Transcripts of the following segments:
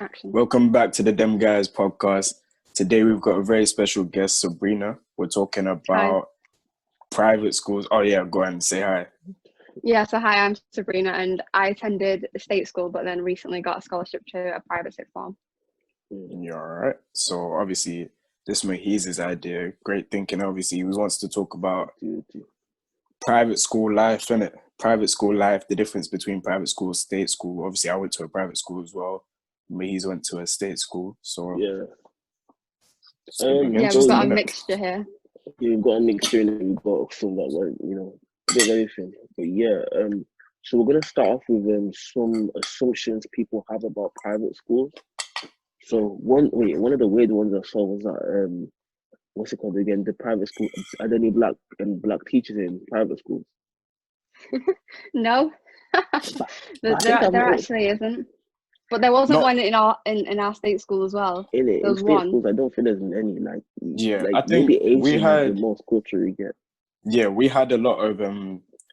Action. Welcome back to the Demguyspodcast. Today we've got a very special guest, Sabrina. We're talking Hi. about private schools. Oh yeah, go ahead and say hi. Yeah, so hi, I'm Sabrina, and I attended a state school, but then recently got a scholarship to a private sixth form. You're all right. So obviously this Muheez's idea. Great thinking. Obviously he wants to talk about private school life, innit? Private school life, the difference between private school, state school. Obviously I went to a private school as well. Muheez went to a state school. So Yeah. it's gonna be Yeah, we've interesting, got a innit? mixture here. You've got a mixture and you've got some that were, a bit of everything. But yeah, so we're gonna start off with some assumptions people have about private schools. So one of the weird ones I saw was that what's it called again? The private school, are there any black teachers in private schools? No, But I think there I've noticed actually isn't. But there wasn't Not one in our state school as well. in it There in was state one. schools. I don't think there's any yeah, like I think maybe we Asian is the had most culture you get. Yeah, we had a lot of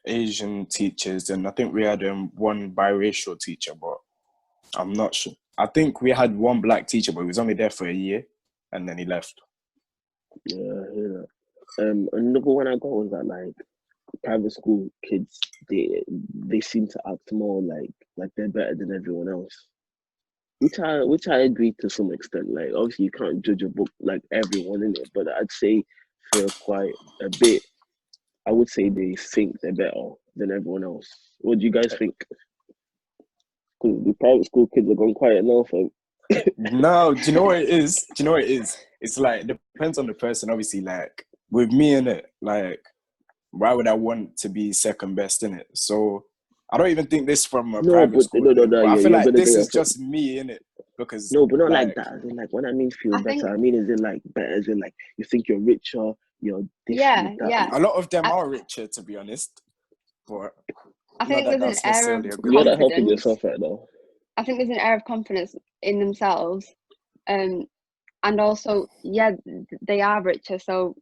Asian teachers, and I think we had one biracial teacher, but I'm not sure. I think we had one black teacher, but he was only there for a year, and then he left. Yeah, I hear that. Another one I got was that private school kids they seem to act more like they're better than everyone else, which I agree to some extent. Like obviously you can't judge a book like everyone in it, but I'd say for quite a bit, I would say they think they're better than everyone else. What do you guys think? Cool. The private school kids are going quiet now, fam. No, do you know what it is? Do you know what it is? It's like it depends on the person. Obviously, like with me in it, like why would I want to be second best in it? So I don't even think this from a No, private but school thing, no. but I feel You're like gonna get this your is foot. just me in it because No, but not like like that. As in, like when I mean feel I think, better, I mean as in like better, as in like you think you're richer, you're this, you're that. a lot of them I, are richer, to be honest, but I not think that there's an that's air of necessarily a good You're thing. not helping confidence. yourself right now. I think there's an air of confidence in themselves, and also, they are richer. So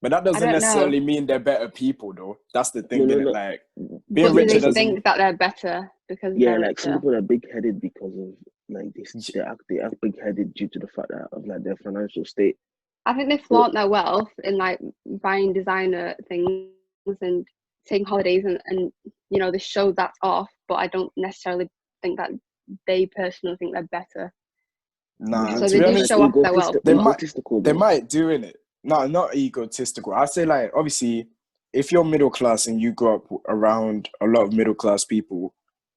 But that I doesn't don't know. necessarily mean they're better people, though. That's the No, thing, no, innit? no. Like, being But do Yeah, richer they but doesn't. think that they're better because yeah, they're like some richer? people are big headed because of like this. They act big headed due to the fact that of like their financial state. I think they But flaunt their wealth in like buying designer things and taking holidays, and they show that off. But I don't necessarily think that they personally think they're better. Nah, So to they be do honest, show off their wealth a they lot. might egotistical they though. might do in it. No, not egotistical. I say like obviously, if you're middle class and you grow up around a lot of middle class people,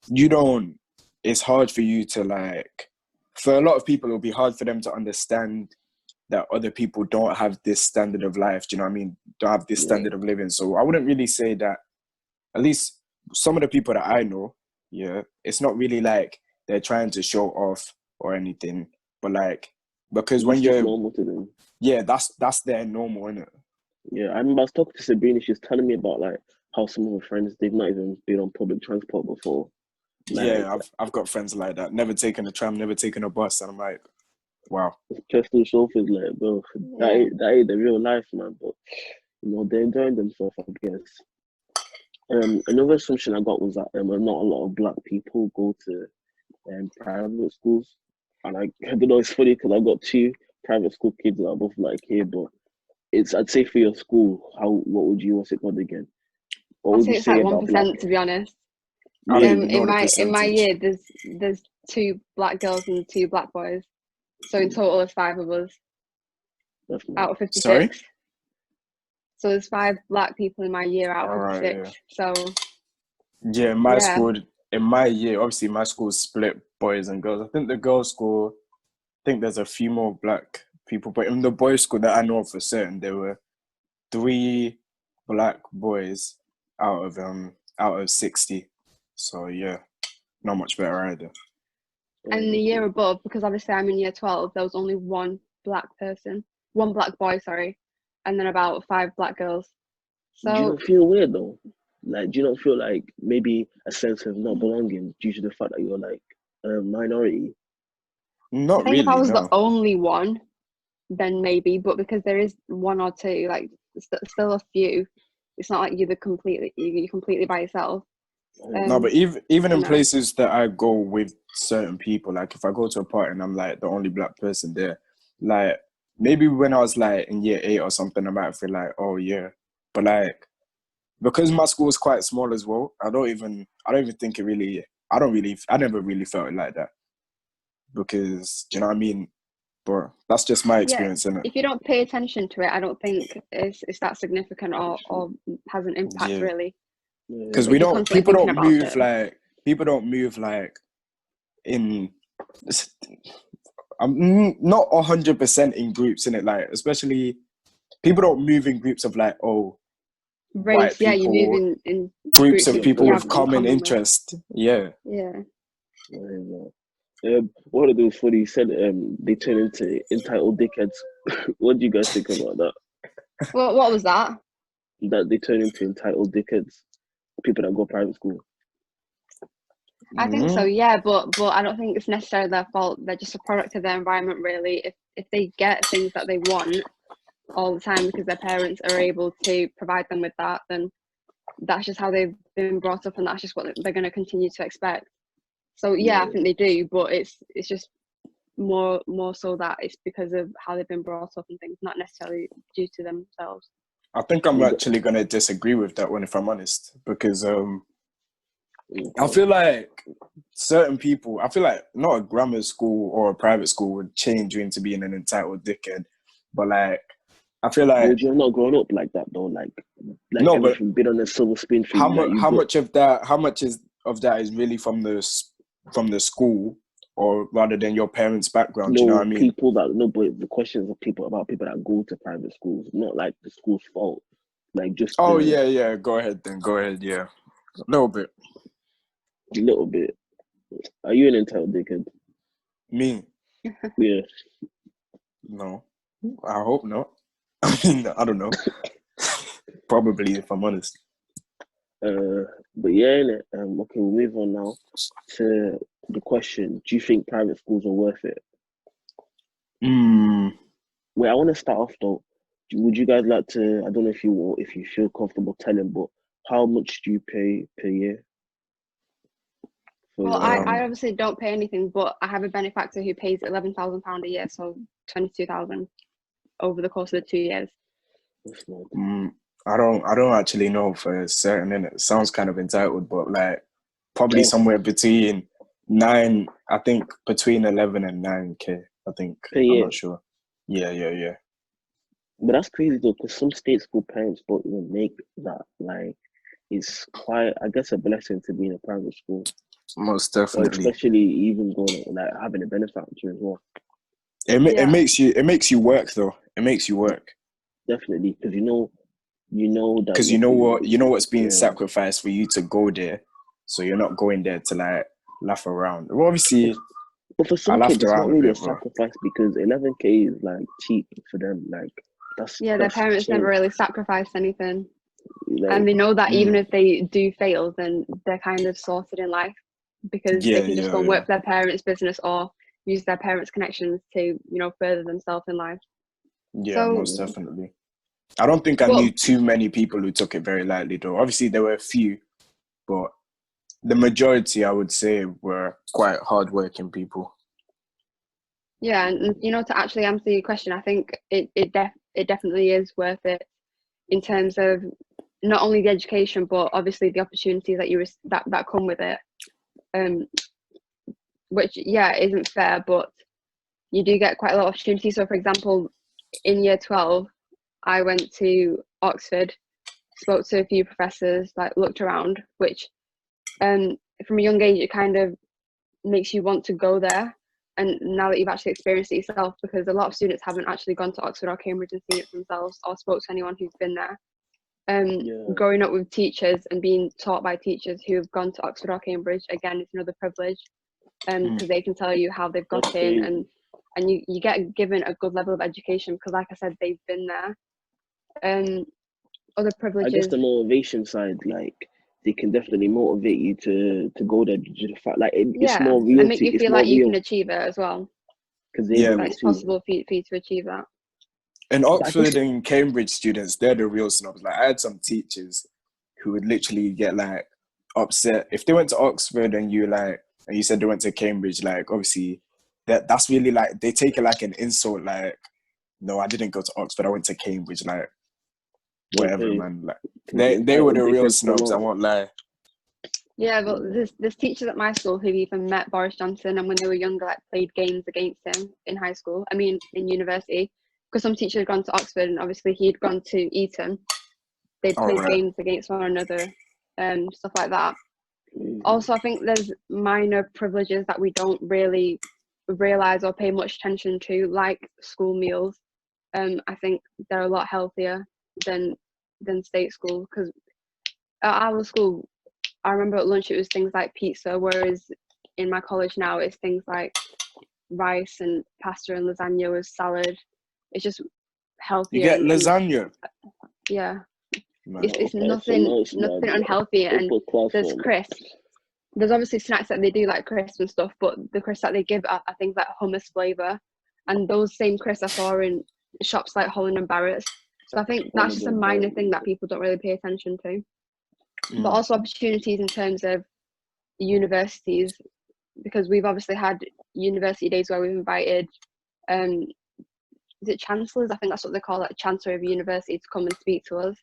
you don't. It's hard for you to like. For a lot of people, it'll be hard for them to understand that other people don't have this standard of life. Do you know what I mean? Don't have this Yeah, standard of living. So I wouldn't really say that. At least some of the people that I know, yeah, it's not really like they're trying to show off or anything, but like because when it's just you're normal to them. yeah, that's their normal, innit? Yeah, I remember I was talking to Sabrina. She was telling me about like how some of her friends they've not even been on public transport before. Like Yeah, I've got friends like that. Never taken a tram, never taken a bus, and I'm like, wow. personal chauffeurs, like bro, Yeah. that ain't the real life, man. But they're enjoying themselves, I guess. Another assumption I got was that not a lot of black people go to private schools, and I don't know. It's funny because I've got two private school kids that are both like here, but I'd say for your school, what's it called again? What I'd would say you it's say like about black? 1%, to be honest. I don't Really? even know the In my percentage. year, there's 2 black girls and 2 black boys, so in total there's 5 of us That's out mad. of Sorry? 56. So there's 5 black people in my year out All of right, 56. yeah. So Yeah, yeah, in my year, obviously my school split boys and girls. I think the girls' school, I think there's a few more black people, but in the boys' school that I know for certain, there were 3 black boys out of 60. So yeah, not much better either. and the year above, because obviously I'm in year 12, there was only one black boy, sorry, and then about 5 black girls. Do you So not feel weird though? Like, do you not feel like maybe a sense of not belonging due to the fact that you're like a minority? I Not think if I really, was the no. only one, then maybe, but because there is 1 or 2, like still a few, it's not like you're completely by yourself. No, but even in no. places that I go with certain people, like if I go to a party and I'm like the only black person there, like maybe when I was like in year 8 or something, I might feel like, oh yeah. But like because my school is quite small as well, I don't even think I never really felt it like that. Because do you know what I mean? But that's just my experience, innit? If you don't pay attention to it, I don't think it's that significant or has an impact Yeah. really. Because If you're constantly thinking about it. people don't move like in. I'm not 100% in groups in it, like especially people don't move in groups of like Race, white yeah, you move people, in groups of you people have with in common common with. interest. Yeah. Yeah. One of those funny, you said they turn into entitled dickheads. What do you guys think about that? Well, what was that? That they turn into entitled dickheads, people that go private school. I think so, yeah, but I don't think it's necessarily their fault. They're just a product of their environment, really. If they get things that they want all the time because their parents are able to provide them with that, then that's just how they've been brought up, and that's just what they're going to continue to expect. So yeah, I think they do, but it's just more so that it's because of how they've been brought up and things, not necessarily due to themselves. I think I'm actually gonna disagree with that one, if I'm honest, because I feel like certain people, I feel like not a grammar school or a private school would change you into being an entitled dickhead, but like I feel like Would you have not grown up like that though? Like no, but everything been on a silver spoon for how you. much? Like How much of that is really from the school, or rather than your parents' background? Do you know what I mean? But the questions of people that go to private schools, not like the school's fault. Like just Oh yeah. Go ahead. Yeah, a little bit. a little bit. Are you an entitled dickhead? Me? Yeah. No, I hope not. I mean, I don't know. Probably, if I'm honest. But yeah, innit? Okay, we'll move on now to the question: do you think private schools are worth it? Wait, I want to start off though. Would you guys like to? I don't know if you feel comfortable telling, but how much do you pay per year? Well, I obviously don't pay anything, but I have a benefactor who pays £11,000 a year, so 22,000 over the course of the 2 years. I don't actually know for certain, and it sounds kind of entitled, but like probably somewhere between 9, I think between 11 and 9K, I think. Per year. I'm not sure. Yeah. But that's crazy though, because some state school parents don't even make that. Like, it's quite, I guess, a blessing to be in a private school. Most definitely. Or especially even going like having a benefactor as well. It makes you work though. It makes you work. Definitely, because you know that. Because you know what's being sacrificed for you to go there, so you're not going there to like laugh around. Well, obviously, but for some kids, it's not really a sacrifice because 11K is like cheap for them. Like their parents never really sacrificed anything, like, and they know that even if they do fail, then they're kind of sorted in life because they can just go and work for their parents' business or use their parents' connections to further themselves in life. Yeah, so, most definitely. I don't think I knew too many people who took it very lightly, though. Obviously, there were a few, but the majority, I would say, were quite hardworking people. Yeah, and to actually answer your question, I think it definitely is worth it in terms of not only the education, but obviously the opportunities that come with it. Which isn't fair, but you do get quite a lot of opportunities. So, for example, in year 12, I went to Oxford, spoke to a few professors, like looked around, which from a young age it kind of makes you want to go there. And now that you've actually experienced it yourself, because a lot of students haven't actually gone to Oxford or Cambridge and seen it for themselves or spoke to anyone who's been there. Growing up with teachers and being taught by teachers who have gone to Oxford or Cambridge, again, is another privilege, because they can tell you how they've got in, and you get given a good level of education because, like I said, they've been there. Other privileges, I guess the motivation side, like they can definitely motivate you to go there. It's more real, and make you feel like you can achieve it as well, because it's possible for you to achieve that. And Oxford and Cambridge students, they're the real snobs. Like I had some teachers who would literally get like upset if they went to Oxford and you said they went to Cambridge. Like, obviously, that's really like they take it like an insult. Like, no, I didn't go to Oxford. I went to Cambridge. Like, whatever, Okay. man. Like, It they were the real depends on snobs. I what. won't lie. Yeah, but there's teachers at my school who've even met Boris Johnson, and when they were younger, like played games against him in high school. I mean, in university, because some teachers had gone to Oxford, and obviously he'd gone to Eton. They'd All played right. games against one another, stuff like that. Mm. Also, I think there's minor privileges that we don't really realize or pay much attention to, like school meals. I think they're a lot healthier than state school, because at our school, I remember at lunch it was things like pizza, whereas in my college now it's things like rice and pasta and lasagna with salad. It's just You healthier get and lasagna. yeah, Man. it's Okay, so nothing now it's mad, bro. unhealthy. And Upper class there's one. crisps. There's obviously snacks that they do like crisps and stuff, but the crisps that they give are things like hummus flavour, and those same crisps I saw in shops like Holland and Barrett's. So I think that's just a minor thing that people don't really pay attention to. But also opportunities in terms of universities, because we've obviously had university days where we've invited is it chancellors? I think that's what they call it, chancellor of a university, to come and speak to us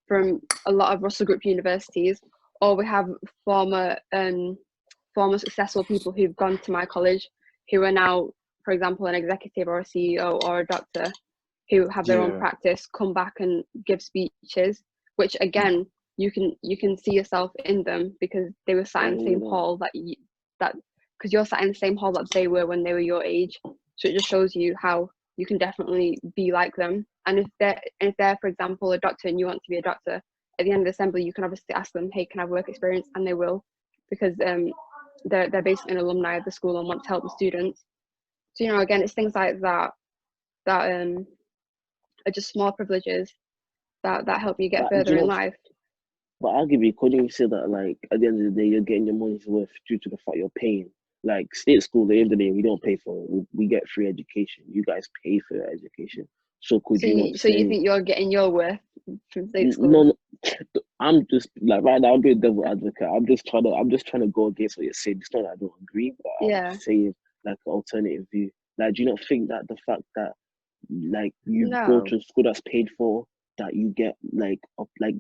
from a lot of Russell Group universities. Or we have former successful people who've gone to my college who are now, for example, an executive or a CEO or a doctor, who have their own practice, come back and give speeches, which again, you can see yourself in them, because they were sat in the same hall because you're sat in the same hall that they were when they were your age. So it just shows you how you can definitely be like them. And if they're for example a doctor and you want to be a doctor, at the end of the assembly you can obviously ask them, hey, can I have work experience? And they will, because they're basically an alumni of the school and want to help the students. So again, it's things like that are just small privileges that help you get further in life. But I'll give you, couldn't you say that, like, at the end of the day, you're getting your money's worth due to the fact you're paying? Like, state school, at the end of the day, we don't pay for it. We get free education. You guys pay for your education. So could you not say... So you think you're getting your worth from state school? No, I'm just, like, right now, I'm being devil advocate. I'm just trying to go against what you're saying. It's not that I don't agree, but I'm saying, like, an alternative view. Like, do you not think that the fact that, like, you go to a school that's paid for, that you get like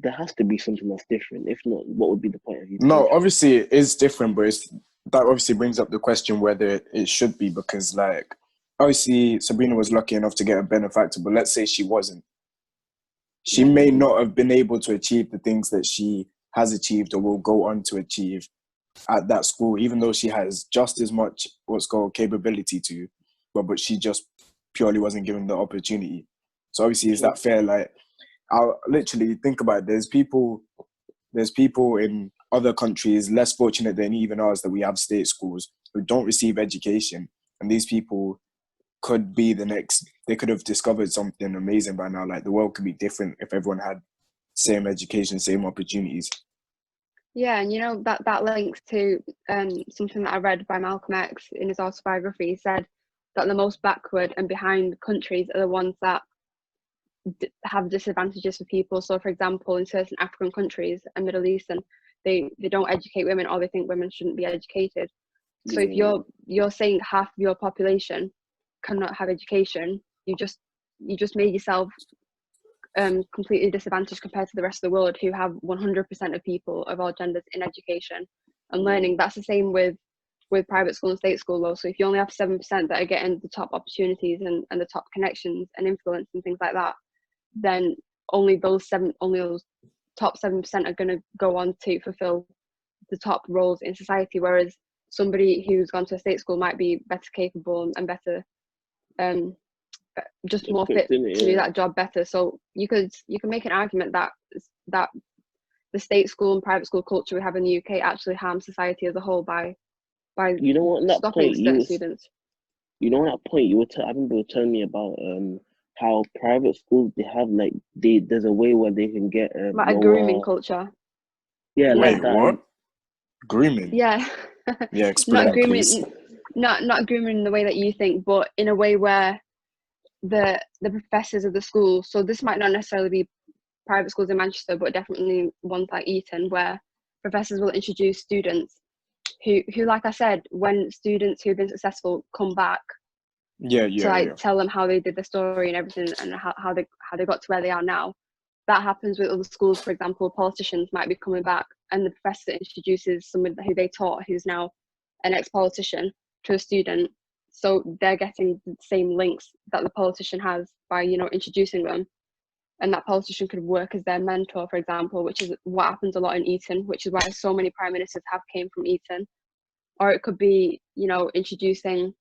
there has to be something that's different? If not, what would be the point of you? No, obviously it is different, but that obviously brings up the question whether it should be, because like obviously Sabrina was lucky enough to get a benefactor, but let's say she wasn't. She may not have been able to achieve the things that she has achieved or will go on to achieve at that school, even though she has just as much what's called capability to, but she just purely wasn't given the opportunity. So obviously, is that fair? Like, I'll literally think about it. There's people in other countries less fortunate than even ours that we have state schools who don't receive education, and these people could be the next. They could have discovered something amazing by now. Like, the world could be different if everyone had same education, same opportunities. Yeah, and that links to something that I read by Malcolm X in his autobiography. He said that the most backward and behind countries are the ones that have disadvantages for people. So for example, in certain African countries and Middle Eastern, they don't educate women, or they think women shouldn't be educated. So if you're saying half of your population cannot have education, you just made yourself completely disadvantaged compared to the rest of the world, who have 100% of people of all genders in education and learning. That's the same with private school and state school though. So if you only have 7% that are getting the top opportunities and the top connections and influence and things like that, then only those top 7% are going to go on to fulfill the top roles in society, whereas somebody who's gone to a state school might be better capable and better just more fit to do that job better. So you can make an argument that the state school and private school culture we have in the UK actually harms society as a whole by stopping certain students. You know, at that point I remember you were telling me about how private schools, they have like there's a way where they can get like a grooming culture. Yeah, wait, like that. What? Grooming? Yeah. Yeah, explain, not grooming, please. Not grooming in the way that you think, but in a way where the professors of the school, so this might not necessarily be private schools in Manchester, but definitely ones like Eton, where professors will introduce students who, like I said, when students who've been successful come back to like tell them how they did the story and everything, and how they got to where they are now. That happens with other schools. For example, politicians might be coming back, and the professor introduces someone who they taught, who's now an ex-politician, to a student. So they're getting the same links that the politician has by, you know, introducing them. And that politician could work as their mentor, for example, which is what happens a lot in Eton, which is why so many prime ministers have came from Eton. Or it could be, you know, introducing,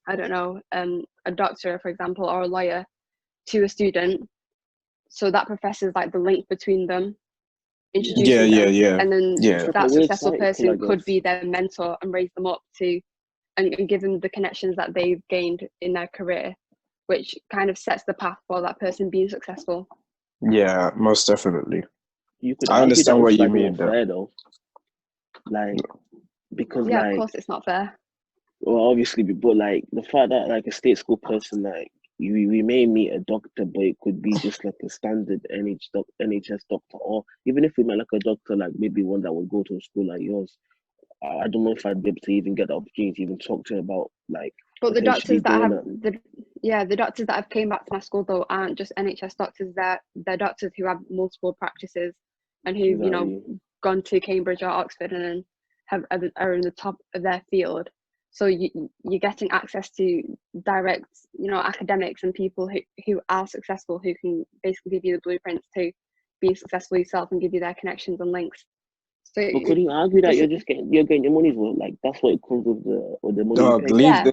I don't know, a doctor, for example, or a lawyer to a student. So that professor's like the link between them, introducing them. And then that successful person could be their mentor and raise them up to, and give them the connections that they've gained in their career, which kind of sets the path for that person being successful. Yeah, most definitely. You could I understand what you mean, fair, though. Like, because of course it's not fair. Well, obviously, but like the fact that like a state school person, like we may meet a doctor, but it could be just like a standard NHS doctor, or even if we met like a doctor, like maybe one that would go to a school like yours. I don't know if I'd be able to even get the opportunity to even talk to him about like. But the doctors that have the doctors that have came back to my school though aren't just NHS doctors. They're doctors who have multiple practices and who you know gone to Cambridge or Oxford and are in the top of their field. So you're getting access to direct, you know, academics and people who are successful, who can basically give you the blueprints to be successful yourself and give you their connections and links. So but could you argue that you're getting your money's worth? Like that's what it comes with the money. Dog, leave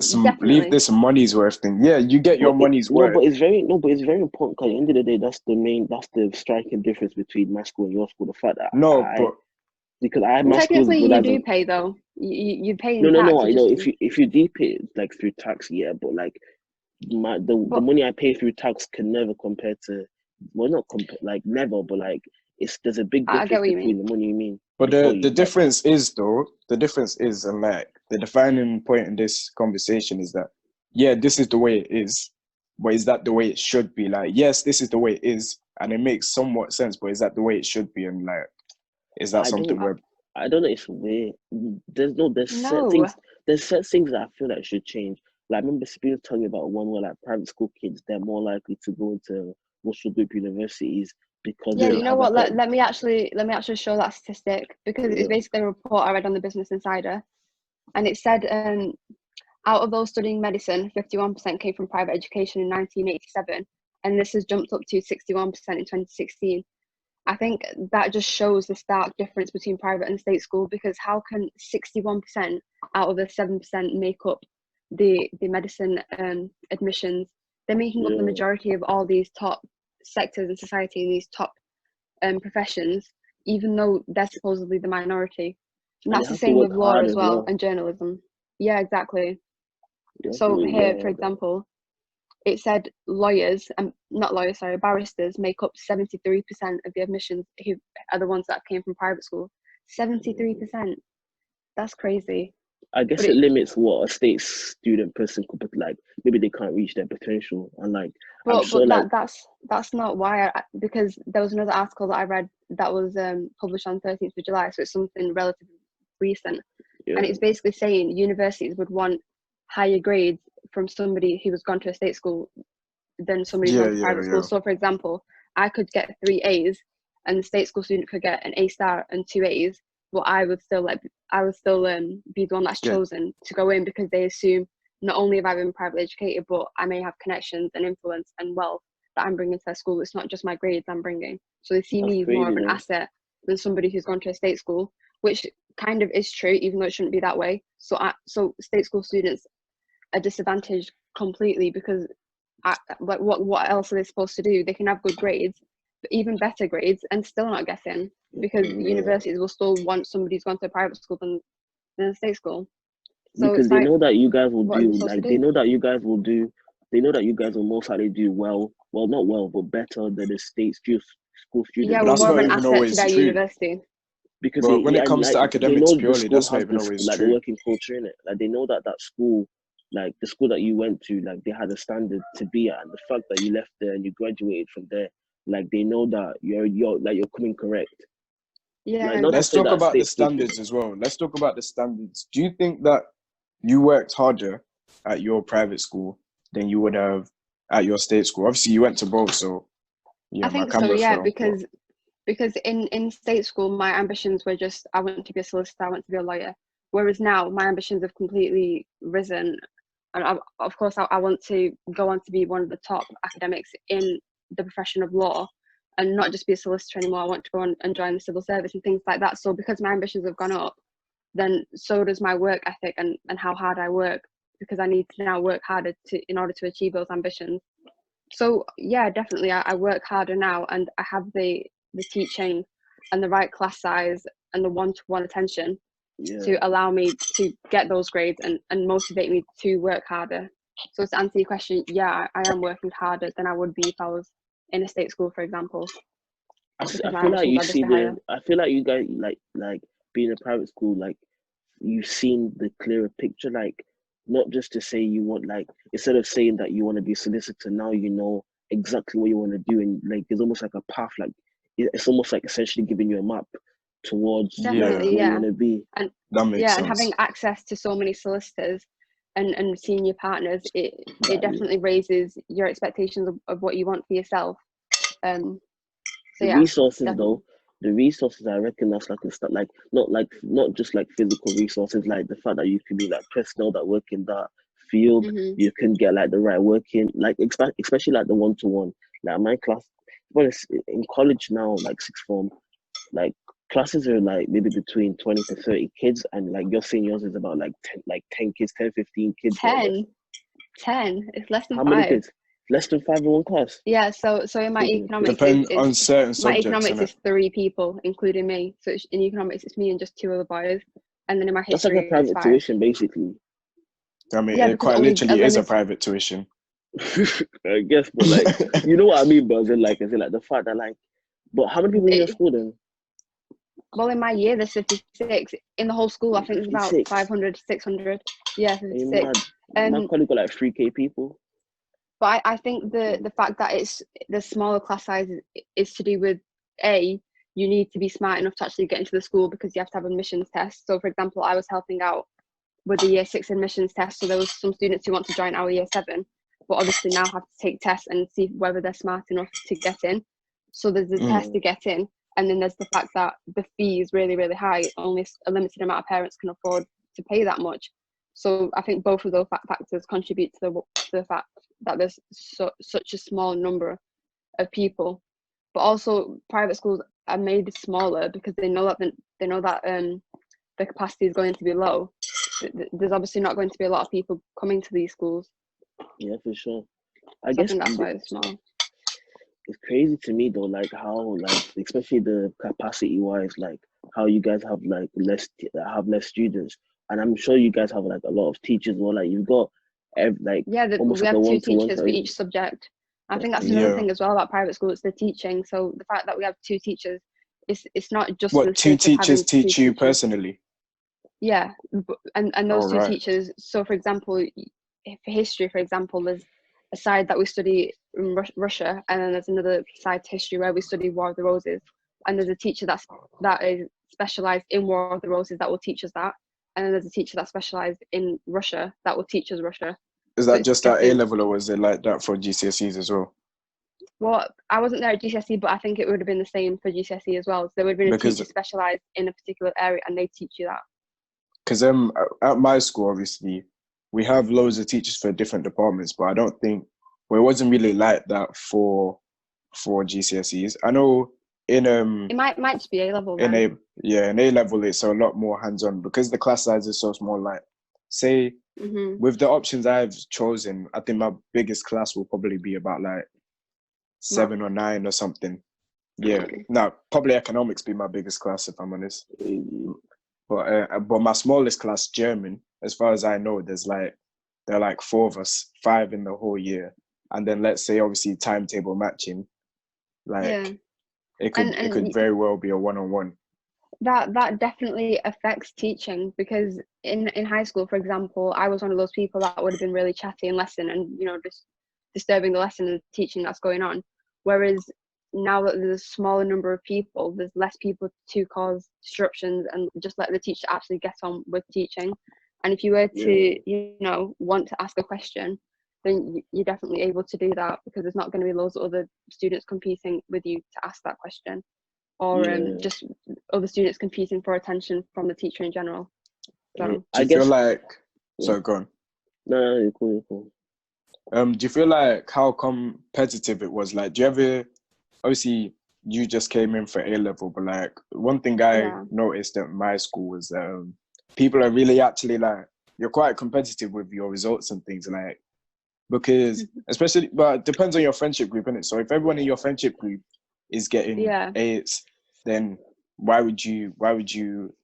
this money's worth thing. Yeah, you get your money's worth. But it's very important because at the end of the day, that's the striking difference between my school and your school. The fact that because I had my technically you do pay though. You pay in tax. No, I know if you do pay like through tax, yeah, but like the money I pay through tax can never compare to never, but like there's a big difference between the money you mean. But the difference is and like the defining point in this conversation is that this is the way it is, but is that the way it should be? Like, yes, this is the way it is, and it makes somewhat sense, but is that the way it should be? And like, is that something where I don't know, it's weird. There's set things that I feel like should change. Like I remember Sabrina telling me about one where like private school kids, they're more likely to go into Russell Group universities because you know what? Let me actually show that statistic, because it's basically a report I read on the Business Insider, and it said out of those studying medicine, 51% came from private education in 1987, and this has jumped up to 61% in 2016. I think that just shows the stark difference between private and state school, because how can 61% out of the 7% make up the medicine admissions? They're making up the majority of all these top sectors in society and these top professions, even though they're supposedly the minority. And that's the same with law as well and journalism. Yeah, exactly. So here, for example, it said barristers make up 73% of the admissions, who are the ones that came from private school. 73%. That's crazy. I guess it limits what a state student person could put, like maybe they can't reach their potential, and like that's not why because there was another article that I read that was published on 13th of July, so it's something relatively recent, and it's basically saying universities would want higher grades from somebody who has gone to a state school than somebody who's gone to private school. So for example, I could get 3 A's and the state school student could get an A star and 2 A's, but I would still be the one that's chosen to go in, because they assume not only have I been privately educated, but I may have connections and influence and wealth that I'm bringing to their school. It's not just my grades I'm bringing. So they see me as more of an asset than somebody who's gone to a state school, which kind of is true, even though it shouldn't be that way. So state school students are disadvantaged completely, because what else are they supposed to do? They can have good grades, but even better grades, and still not get in, because universities will still want somebody who's gone to a private school than a state school. So because they know that you guys will they know that you guys will most likely do well, not well, but better than the state school student. Yeah, we're more of an asset to their university. Because when it comes to academics purely, that's not even always like true. the working culture in it. Like they know that school, like the school that you went to, like they had a standard to be at, and the fact that you left there and you graduated from there, like they know that you're coming correct. Yeah, Like, not to Let's say exactly. talk that about the state school should. standards as well. Let's talk about the standards. Do you think that you worked harder at your private school than you would have at your state school? Obviously, you went to both, so yeah, I my think so, camera yeah, fell. But because in state school my ambitions were just, I want to be a solicitor, I want to be a lawyer. Whereas now my ambitions have completely risen, and of course I want to go on to be one of the top academics in the profession of law, and not just be a solicitor anymore. I want to go on and join the civil service and things like that. So because my ambitions have gone up, then so does my work ethic and how hard I work, because I need to now work harder in order to achieve those ambitions. So yeah, definitely I work harder now, and I have the teaching and the right class size and the one-to-one attention Yeah. to allow me to get those grades and motivate me to work harder. So to answer your question, yeah, I am working harder than I would be if I was in a state school, for example, because I my feel like ambitions you are just see a higher. I feel like you guys like being in private school, like you've seen the clearer picture. Like, not just to say you want, like, instead of saying that you want to be a solicitor, now you know exactly what you want to do, and like there's almost like a path. Like, it's almost like essentially giving you a map towards like yeah, Definitely, where you yeah. want to be. And that makes yeah, and having sense. access to so many solicitors and senior partners, it Exactly. definitely raises your expectations of what you want for yourself. Um, so The yeah, resources definitely. though, the resources, I reckon that's like a start, like not just like physical resources, like the fact that you can be like personnel that work in that field, Hmm. you can get like the right working, like especially like the one-to-one. Like my class, well, it's in college now, like sixth form, like classes are like maybe between 20 to 30 kids, and like your seniors is about like 10 kids, 10, 15 kids there. 10, 10. It's less than How many 5. kids? Less than 5 in one class. Yeah, so in my Goodness economics gracious. Depend on certain my subjects, economics innit? is 3 people, including me. So in economics it's me and just 2 other boys, and then in my That's like a history it's private 5. tuition, basically. I mean, Yeah, it because quite only a literally is a limit. private tuition. I guess, but like, you know what I mean, but as in like the fact that like, but how many people in your school then? Well, in my year there's 56. In the whole school I think there's about 56. 500, 600. Yeah, Are you 56. mad? My colleague got like 3K people. But I think the fact that it's the smaller class size is to do with, you need to be smart enough to actually get into the school because you have to have admissions tests. So for example, I was helping out with the year 6 admissions test, so there was some students who want to join our year 7, but obviously now have to take tests and see whether they're smart enough to get in. So there's a test Mm. to get in, and then there's the fact that the fee is really, really high. Only a limited amount of parents can afford to pay that much. So I think both of those factors contribute to the fact that there's such a small number of people. But also private schools are made smaller because they know that the capacity is going to be low. There's obviously not going to be a lot of people coming to these schools, Yeah, for sure. I so I guess think that's why it's small. it's crazy to me though, like how, like, especially the capacity wise, like how you guys have like less students, and I'm sure you guys have like a lot of teachers. Or like you've got like Yeah, almost we like a have 2 one-to-one. teachers for each subject. I think that's another Yeah. thing as well about private school. It's the teaching. So the fact that we have 2 teachers, it's not just for What, the two sake of teachers having 2 teach you teachers. personally? Yeah, and All those 2 right. teachers. So for example, for history, for example, there's a side that we study in Russia, and then there's another side to history where we study War of the Roses. And there's a teacher that is specialized in War of the Roses that will teach us that, and then there's a teacher that's specialized in Russia that will teach us Russia. Is So that it's just at A getting. level, or was it like that for GCSEs as well? Well, I wasn't there at GCSE, but I think it would have been the same for GCSE as well. So there would have been a Because teacher specialised in a particular area, and they teach you that. at my school, obviously, we have loads of teachers for different departments, but I don't think, well, it wasn't really like that for GCSEs. I know in It might just be A level in then. A level it's a lot more hands-on because the class size is so small. Like, say Mhm. with the options I've chosen, I think my biggest class will probably be about like Math. 7 or 9 or something. Yeah, Mm. no, probably economics be my biggest class if I'm honest. Crazy. But my smallest class, German, as far as I know, there are like 4 of us, 5 in the whole year, and then let's say obviously timetable matching, Yeah, like it and could very well be a one-on-one. that definitely affects teaching, because in high school, for example, I was one of those people that would have been really chatty in lesson and just disturbing the lesson and teaching that's going on. Whereas now that there's a smaller number of people, there's less people to cause disruptions, and just let the teacher actually get on with teaching. And if you were to, want to ask a question, then you're definitely able to do that, because there's not going to be loads of other students competing with you to ask that question, or just other students competing for attention from the teacher in general. So, do you feel like... Sorry, go on. No, you're cool. Do you feel like how competitive it was? Like, do you ever... Obviously, you just came in for A-level, but like, one thing I noticed at my school was people are really actually like, you're quite competitive with your results and things, like, because especially, but it depends on your friendship group, innit? So if everyone in your friendship group is getting A's, then why would you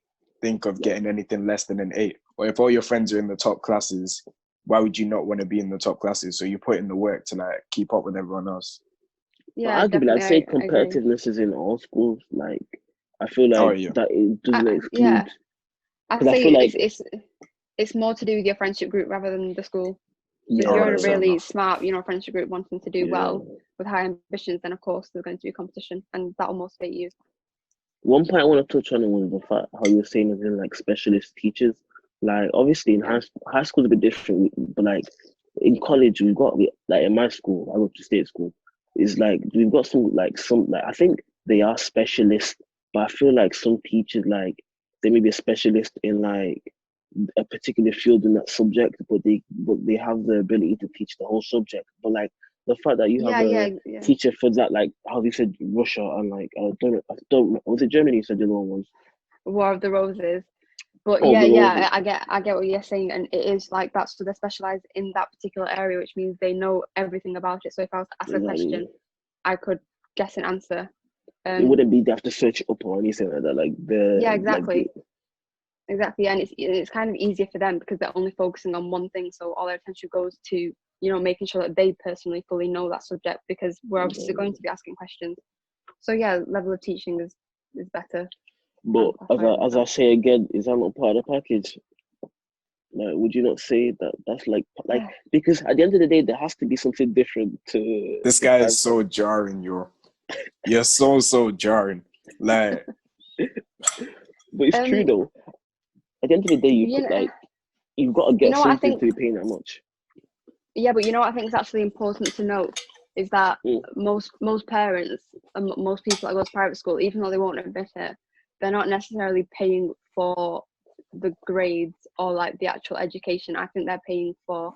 think of getting anything less than an 8? Or if all your friends are in the top classes, why would you not want to be in the top classes? So you put in the work to like keep up with everyone else. Yeah, arguably, I'd say competitiveness is in all schools. Like, I feel like that it doesn't exclude. Yeah, I'd say I feel like it's more to do with your friendship group rather than the school. So if you're in a really smart, friendship group wanting to do well with high ambitions, then of course there's going to be competition, and that'll motivate you. One point I want to touch on was the fact how you were saying as in like specialist teachers. Like, obviously in high school is a bit different, but like in college we've got, like in my school, I go to state school, is like we've got some I think they are specialists, but I feel like some teachers, like, they may be a specialist in like a particular field in that subject, but they have the ability to teach the whole subject. But like the fact that you have a teacher for that, like how you said Russia and like I don't know, was it Germany you said the other one was? War of the Roses. But I get what you're saying, and it is like that's so they're specialized in that particular area, which means they know everything about it. So if I was to ask a question, I could guess an answer. It wouldn't be they have to search it up or anything like that. Like exactly, and it's kind of easier for them because they're only focusing on one thing, so all their attention goes to making sure that they personally fully know that subject, because we're obviously going to be asking questions. So level of teaching is better. But as I say again, is that not part of the package? Like, would you not say that that's like because at the end of the day, there has to be something different to... This guy is so jarring, you're so jarring. Like, but it's true though. At the end of the day, you've got to get something to be paying that much. Yeah, but what I think is actually important to note is that most parents and most people that go to private school, even though they won't admit it, they're not necessarily paying for the grades or like the actual education. I think they're paying for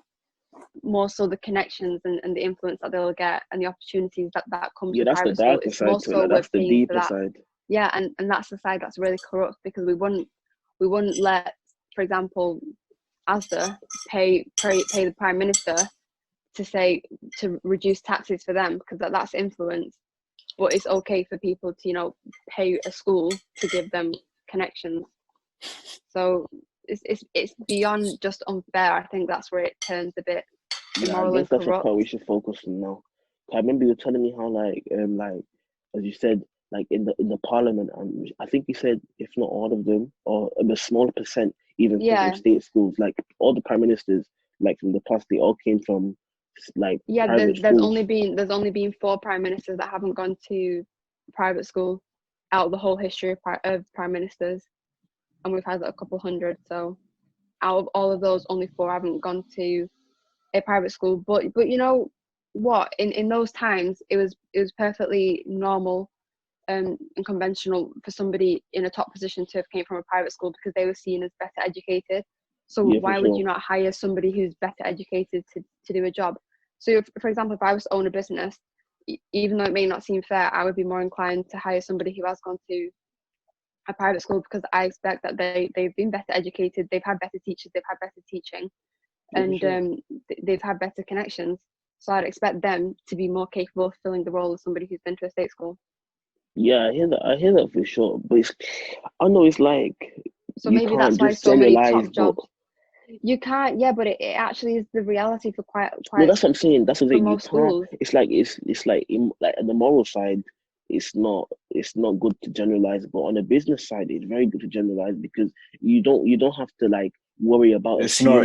more so the connections and the influence that they'll get and the opportunities that comes with private school. It's more so that's the deeper side. Yeah, and that's the side that's really corrupt, because we wouldn't let, for example, ASDA pay the Prime Minister to reduce taxes for them, because that's influence. But it's okay for people to pay a school to give them connections. So it's beyond just unfair. I think that's where it turns a bit immoral and corrupt. That's what we should focus on now. I remember you were telling me how like as you said, like in the parliament, and I think you said if not all of them, or a smaller percent even from state schools, like all the prime ministers like from the past, they all came from like there's only been 4 prime ministers that haven't gone to private school out of the whole history of prime ministers, and we've had a couple hundred. So out of all of those, only 4 haven't gone to a private school. But you know what, in those times it was perfectly normal and conventional for somebody in a top position to have came from a private school, because they were seen as better educated. So why would you not hire somebody who's better educated to do a job? So for example, if I was to own a business, even though it may not seem fair, I would be more inclined to hire somebody who has gone to a private school, because I expect that they've been better educated, they've had better teachers, they've had better teaching, and they've had better connections. So I'd expect them to be more capable of filling the role of somebody who's been to a state school. Yeah, I hear that for sure. But I know it's like, so maybe that's why so many top jobs. You can't, but it actually is the reality for quite. No, that's what I'm saying. That's what I'm saying. Most schools. It's like on the moral side, it's not good to generalize, but on the business side, it's very good to generalize, because you don't have to like worry about. It's not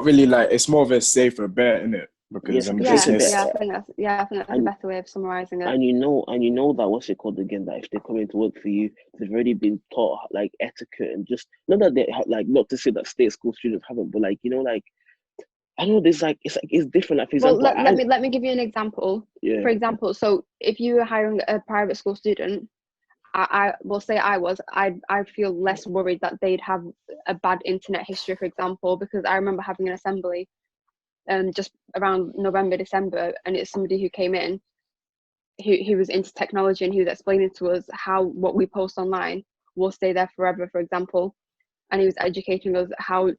really like, it's more of a safer bet, isn't it? because Yes, I'm because business. I think that's a And better way of summarizing it. and you know that what's it called again? That if they come in to work for you, they've already been taught like etiquette and just not that they like not to say that state school students haven't, but like like I know there's it's different. Like for Well, example, let me give you an example. yeah. For example, so if you were hiring a private school student, I will say I feel less worried that they'd have a bad internet history, for example, because I remember having an assembly just around November, December, and it's somebody who came in who was into technology, and he was explaining to us how what we post online will stay there forever, for example. And he was educating us how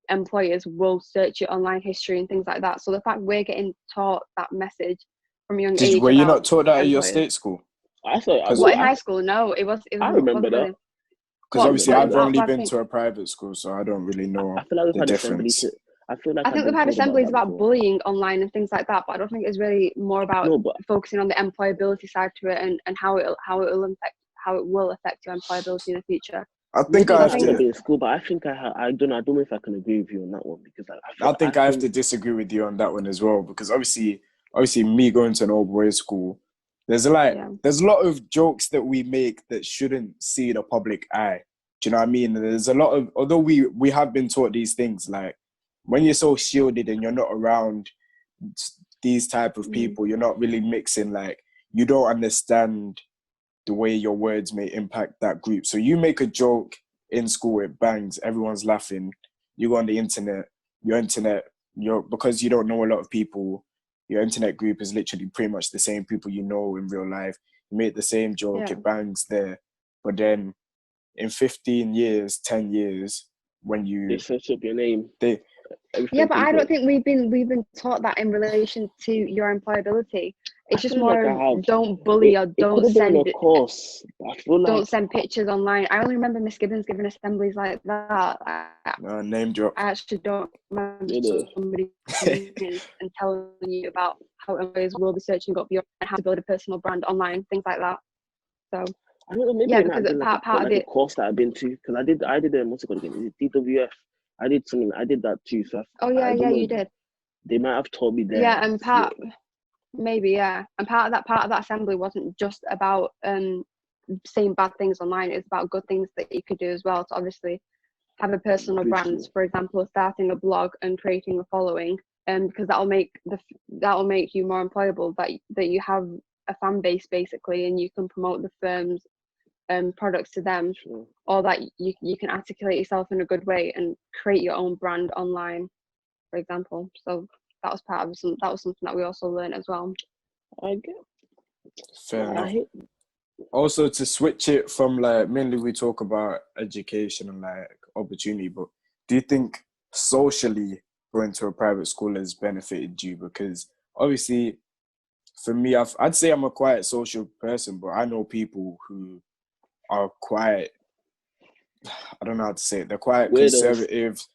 employers will search your online history and things like that. So the fact we're getting taught that message from a young age Were you about not taught that at your employers. state school? I thought What, in high school? No, it I remember wasn't that. really. Because obviously What, I've only I been think, to a private school, so I don't really know I feel like we've the had difference. assemblies. I feel like I think we've had assemblies about bullying online and things like that, but I don't think it's really more about focusing on the employability side to it and how it will affect your employability in the future. I think I have to be in school, but I think I don't know if I can agree with you on that one, because I think I have to disagree with you on that one as well, because obviously me going to an old boys school, there's a lot of jokes that we make that shouldn't see the public eye. Do you know what I mean? There's a lot of, although we have been taught these things, like when you're so shielded and you're not around these type of people, you're not really mixing, like you don't understand the way your words may impact that group. So you make a joke in school, it bangs, everyone's laughing. You go on the internet, because you don't know a lot of people, your internet group is literally pretty much the same people you know in real life. You make the same joke, it bangs there. But then in 15 years, 10 years, when they search up your name, but I don't think we've been taught that in relation to your employability. It's just more don't bully or don't send don't send pictures online. I only remember Miss Gibbons giving assemblies like that. Name drop. I actually don't remember somebody and telling you about how employers will be searching up your and how to build a personal brand online, things like that. So I don't know, maybe it might have been part of it. Course that I've been to, because I did what's it called again? Is it DWF? I did that too. So you did. They might have told me there. Yeah, and maybe, and part of that assembly wasn't just about saying bad things online. It's about good things that you could do as well to obviously have a personal brand. For example, starting a blog and creating a following, because that'll make you more employable. That you have a fan base basically, and you can promote the firm's products to them, or that you can articulate yourself in a good way and create your own brand online, for example. So that was something that we also learned as well. I get. Fair enough. Also, to switch it from like mainly we talk about education and like opportunity, but do you think socially going to a private school has benefited you? Because obviously, for me, I'd say I'm a quite social person, but I know people who are quite, I don't know how to say it, they're quite conservative,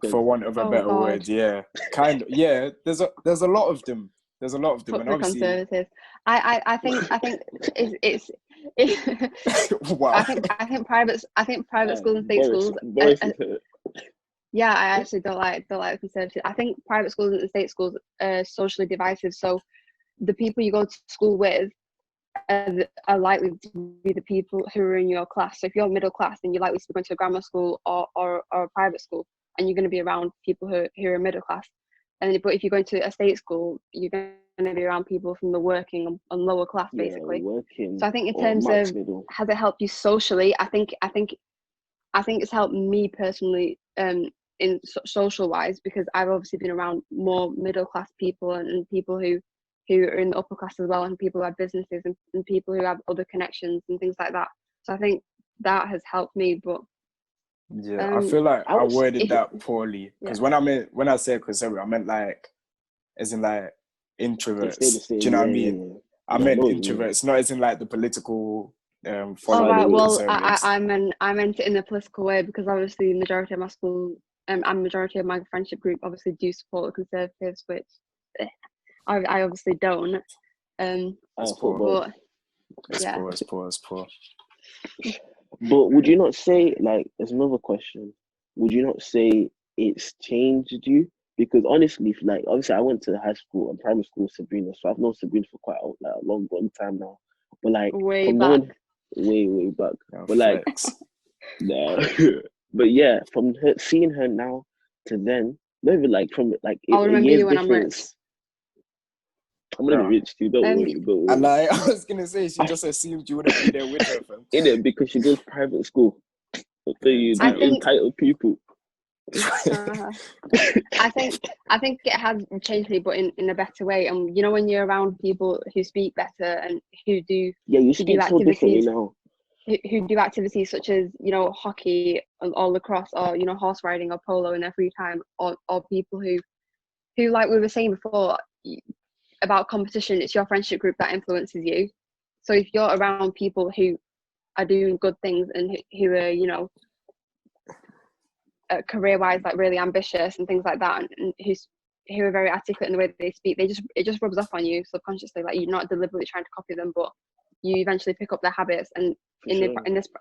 for want of a better word. Yeah, kind of. Yeah, there's a lot of them. There's a lot of them, and obviously conservatives. I think it's wow. I think private schools and state schools. Yeah, I actually don't like the conservatives. I think private schools and state schools are socially divisive. So the people you go to school with are likely to be the people who are in your class. So if you're middle class, then you're likely to be going to a grammar school or a private school, and you're going to be around people who are middle class. But if you're going to a state school, you're going to be around people from the working and lower class, basically. So I think in terms of has it helped you socially, I think it's helped me personally in social wise, because I've obviously been around more middle class people and people who are in the upper class as well, and people who have businesses and people who have other connections and things like that. So I think that has helped me. But I feel like I worded that poorly, because when I said conservative, I meant like as in like introverts. Do you know what I mean? I meant introverts, not as in like the political right. Well, I meant it in a political way, because obviously the majority of my school and majority of my friendship group obviously do support the Conservatives, which I obviously don't. It's poor. It's poor. But would you not say, like, there's another question, would you not say it's changed you? Because honestly, like obviously I went to high school and primary school with Sabrina, so I've known Sabrina for quite a long time now. But like Way from back. knowing way back. Yeah, But like flex. no. But yeah, from her seeing her now to then, maybe like from like I'll a remember year's you when I'm rich. difference. I'm gonna Yeah. be rich too, don't Um, worry, don't And worry. like I was gonna say, she just assumed you wouldn't be there with her, fam. In it because she goes private school. I'll tell Yeah, you I the think entitled people. uh, I think it has changed me, but in a better way. And you know, when you're around people who speak better and who do Yeah, you who do speak so differently activities now. who do activities such as, you know, hockey or lacrosse or, you know, horse riding or polo in their free time, or people who like we were saying before about competition, it's your friendship group that influences you. So if you're around people who are doing good things and who are, you know, career wise like really ambitious and things like that, and who are very articulate in the way that they speak, it just rubs off on you subconsciously. Like you're not deliberately trying to copy them, but you eventually pick up their habits. And For sure.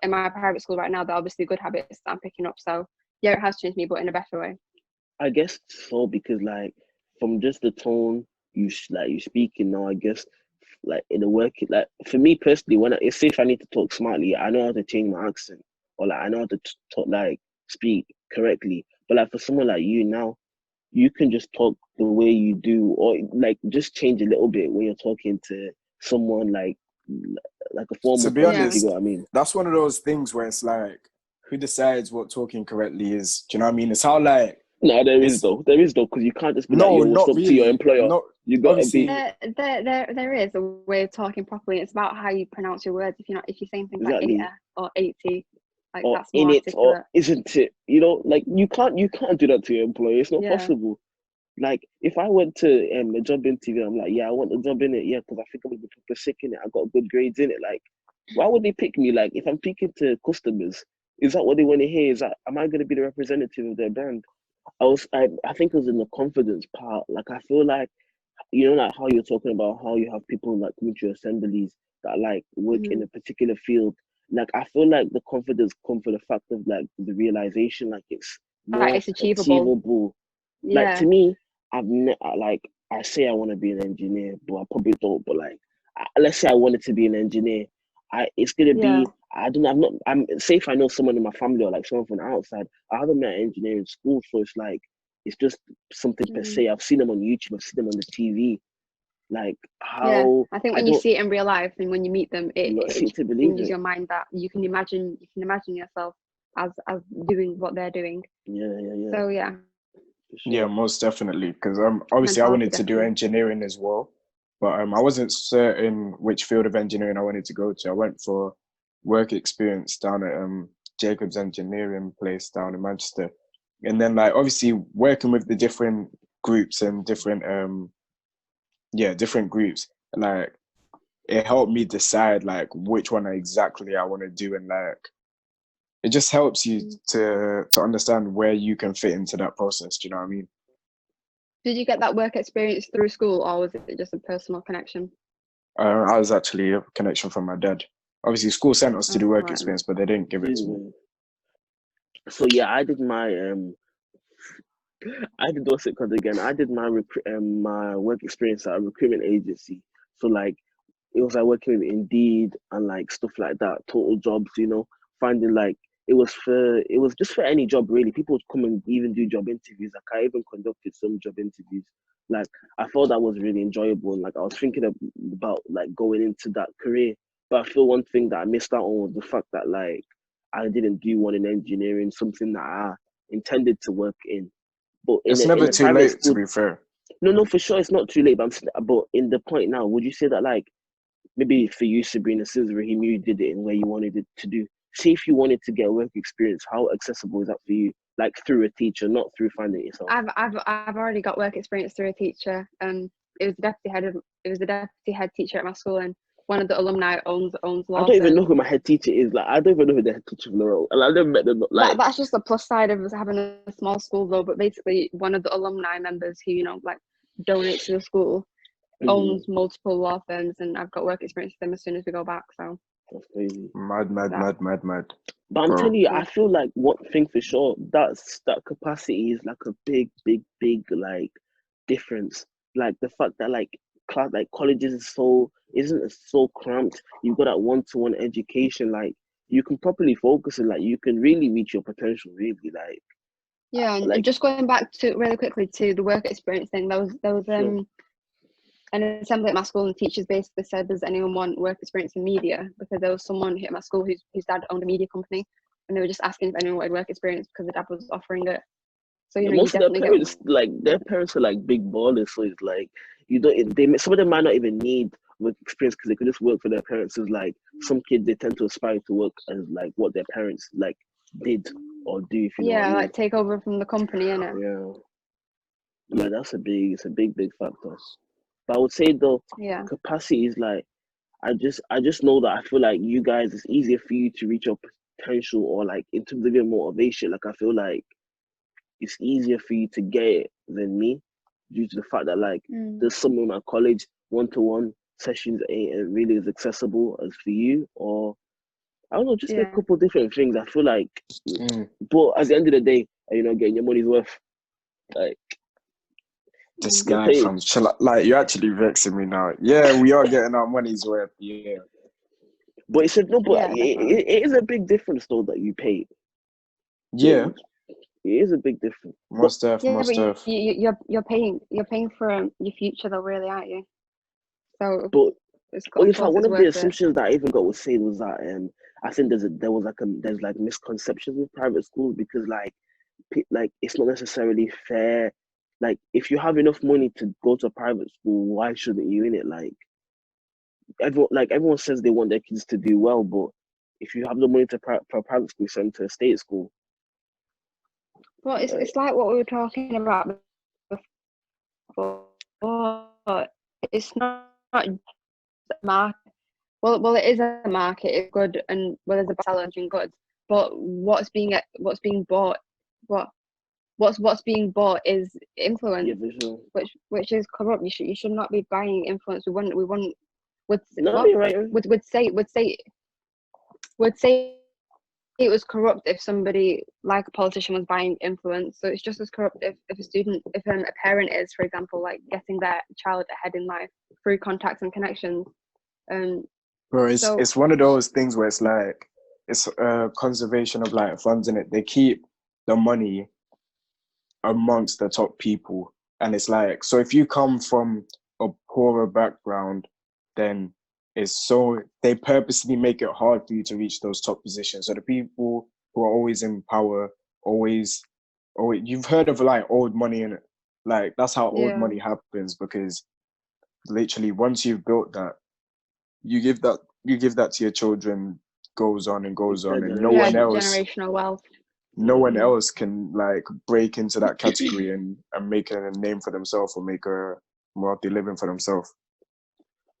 in my private school right now, they're obviously good habits that I'm picking up. So yeah, it has changed me, but in a better way. I guess so because like from just the tone you speaking now, I guess like in the work like for me personally, when it's if I need to talk smartly, I know how to change my accent or like I know how to talk like speak correctly. But like for someone like you now, you can just talk the way you do, or like just change a little bit when you're talking to someone like a To formal be person, if you honest, get what I mean. that's one of those things where it's like, who decides what talking correctly is? Do you know what I mean? It's how like No, it's there is though, because you can't just be like, no, yo, what's not up to your really. employer? Not You gotta be obviously. There is a way of talking properly. It's about how you pronounce your words. If you're saying things like exactly. 80 or 80, like Or that's in more it or articulate. isn't it? You know, like you can't do that to your employer. It's not Yeah. possible. Like if I went to a job interview, I'm like, yeah, I want a job in it, yeah, because I think I'm gonna be proper sick in it. I got good grades in it. Like, why would they pick me? Like, if I'm speaking to customers, is that what they want to hear? Is that am I gonna be the representative of their brand? I think it was in the confidence part. Like I feel like you know, like how you're talking about how you have people like coming to your assemblies that like work in a particular field. Like I feel like the confidence come for the fact of like the realization, like it's That more is achievable. achievable. Like to Yeah. me, like I say I want to be an engineer, but I probably don't. But like, let's say I wanted to be an engineer, it's gonna Yeah. be. I don't. I'm not. I'm say if I know someone in my family or like someone from the outside. I haven't met an engineer in school, so it's like it's just something per se. I've seen them on YouTube. I've seen them on the TV. Like Yeah. how I think I when you don't. see it in real life and when you meet them, You got to see it it to believe changes it. your mind that you can imagine yourself as doing what they're doing. Yeah. So yeah, For Yeah, sure. most definitely. Because obviously I mentality wanted to do definitely. engineering as well, but I wasn't certain which field of engineering I wanted to go to. I went for work experience down at Jacobs Engineering place down in Manchester, and then like obviously working with the different groups and different groups, like it helped me decide like which one exactly I want to do, and like it just helps you to understand where you can fit into that process. Do you know what I mean? Did you get that work experience through school, or was it just a personal connection? I was actually a connection from my dad. Obviously, school sent us to do Oh, work right. experience, but they didn't give it to me. So yeah, I did my I did what's it called again? I did my my work experience at a recruitment agency. So like it was like working with Indeed and like stuff like that, total jobs, you know, finding like it was just for any job really. People would come and even do job interviews. Like I even conducted some job interviews. Like I thought that was really enjoyable and like I was thinking about like going into that career. But I feel one thing that I missed out on was the fact that like I didn't do one in engineering, something that I intended to work in. But It's in never a too private late, to school, be fair. no, for sure it's not too late. But in the point now, would you say that like maybe for you, Sabrina, since Raheem, you did it in where you wanted it to do. See if you wanted to get work experience, how accessible is that for you? Like through a teacher, not through finding it yourself. I've already got work experience through a teacher. It was the deputy head teacher at my school, and one of the alumni owns I law don't even know firms. who my head teacher is. Like I don't even know who the head teacher of the role. And I've never met them. Like That's just the plus side of having a small school though. But basically, one of the alumni members who, you know, like donates to the school mhm, owns multiple law firms, and I've got work experience with them as soon as we go back. So that's crazy. Mad, mad, that mad, mad, mad. But I'm bro. telling you, I feel like one thing for sure, that capacity is like a big, big, big like difference. Like the fact that like class like colleges is isn't so cramped. You've got that one-to-one education, like you can properly focus and like you can really reach your potential really Yeah, and like just going back to really quickly to the work experience thing, there was sure. an assembly at my school, and the teachers basically said, does anyone want work experience in media? Because there was someone at my school whose dad owned a media company, and they were just asking if anyone wanted work experience because the dad was offering it. So you Most of their definitely get. parents, like their parents are like big ballers, so it's like you don't. Some of them might not even need work experience because they could just work for their parents. It's like some kids they tend to aspire to work as like what their parents like did or do, if you know what I Yeah, mean. like take over from the company, innit? Yeah, yeah, it's a big factor. But I would say though, Yeah. capacity is like I just know that I feel like you guys it's easier for you to reach your potential or like in terms of your motivation. Like I feel like it's easier for you to get it than me due to the fact that like Mm. there's some in my college one-to-one sessions ain't really as accessible as for you, or I don't know, just a Yeah. couple different things. I feel like, Mm. but at the end of the day, you're not getting your money's worth. Like This you're guy paid. from like you're actually vexing me now. Yeah, we are getting our money's worth. Yeah, But it's a no, but Yeah, definitely. it is a big difference though that you pay. yeah, It is a big difference. But most def, Yeah, most but def. you're paying for your future though, really, aren't you? So but of in fact, course one it's of the worth it. assumptions that I even got was saying was that I think there's like misconceptions with private schools because like it's not necessarily fair. Like if you have enough money to go to a private school, why shouldn't you in it? Everyone says they want their kids to do well, but if you have the money for a private school, send them to a state school. Well, Like, it's like what we were talking about before. It's not just a market. Well, it is a market. It's good, and well, there's a challenging goods. But bought, what what's being bought is yeah, influence, for sure. which is corrupt. You should not be buying influence. We wouldn't would No, what you're right. would say it was corrupt if somebody like a politician was buying influence. So it's just as corrupt if a parent is, for example, like getting their child ahead in life through contacts and connections. Bro, So it's one of those things where it's like it's conservation of like funds in it. They keep the money amongst the top people, and it's like so if you come from a poorer background, then it's so they purposely make it hard for you to reach those top positions. So the people who are always in power, always you've heard of like old money in it. Like that's how old yeah, money happens because literally once you've built that you give that to your children, goes on and goes on, That and yeah, generation. generational wealth. no one Yeah. else can like break into that category and make a name for themselves or make a wealthy living for themselves.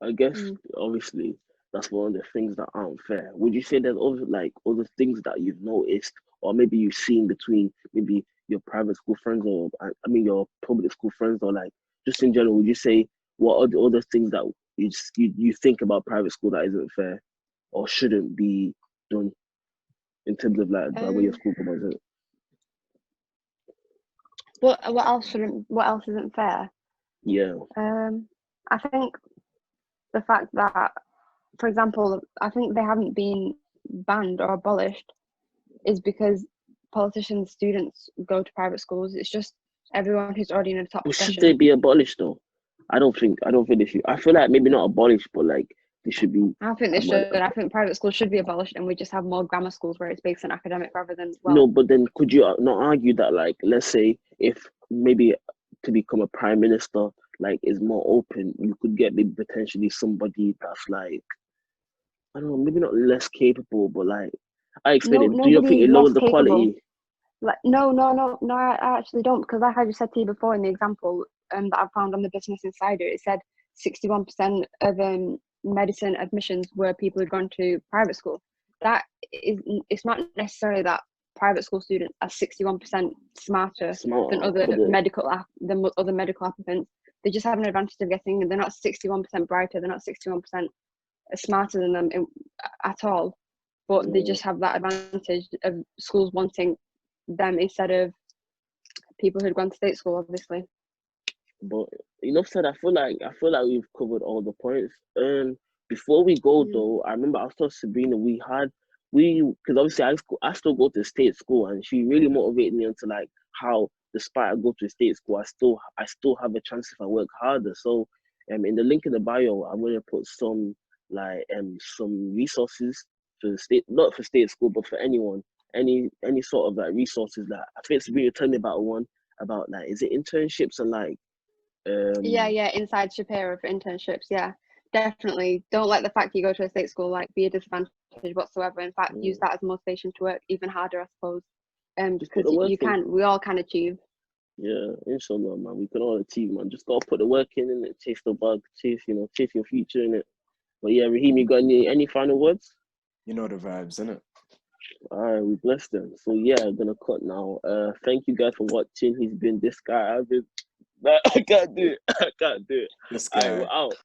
I guess Mm. obviously that's one of the things that aren't fair. Would you say there's other things that you've noticed or maybe you've seen between maybe your private school friends or I mean your public school friends or like just in general, would you say what are the other things that you think about private school that isn't fair or shouldn't be done in terms of like the way your Um, school promotes it? what else isn't fair? Yeah. I think the fact that, for example, I think they haven't been banned or abolished is because politicians, students go to private schools. It's just everyone who's already in a top But should they profession. be abolished though? I don't think they should. I feel like maybe not abolished, but like they should be. I think they should. I think private schools should be abolished, and we just have more grammar schools where it's based on academic rather than No, wealth. but then could you not argue that like let's say if maybe to become a prime minister like is more open, you could get maybe potentially somebody that's like I don't know, maybe not less capable, but like I explain No, it. Do you not think nobody's it less lowers the capable. quality? Like no, I actually don't, because like I just said to you before in the example that I found on the Business Insider, it said 61% of medicine admissions were people who'd gone to private school. That is, it's not necessarily that private school students are 61% smarter than Smarter, other but the, other medical applicants. They just have an advantage of getting. They're not 61% brighter. They're not 61% smarter than them at all. but they just have that advantage of schools wanting them instead of people who'd gone to state school, obviously. But enough said. I feel like we've covered all the points. Before we go though, I remember I was telling Sabrina because obviously I still go to state school, and she really motivated me into like how despite I go to state school, I still have a chance if I work harder. So in the link in the bio, I'm gonna put some some resources for the state, not for state school, but for anyone, any sort of like resources that I think Sabrina told me about one about like, is it internships and like yeah, inside Shapiro for internships. Yeah, definitely. Don't let the fact you go to a state school like be a disadvantage whatsoever. In fact, use that as motivation to work even harder, I suppose. Because we all can achieve. Yeah, inshallah, man. We can all achieve, man. Just gotta put the work in it, chase the bug, chase your future in it. But yeah, Raheem, you got any final words? You know the vibes, innit? Alright, we bless them. So yeah, I'm gonna cut now. Thank you guys for watching. He's been this guy. I can't do it. This guy. Alright, we're out.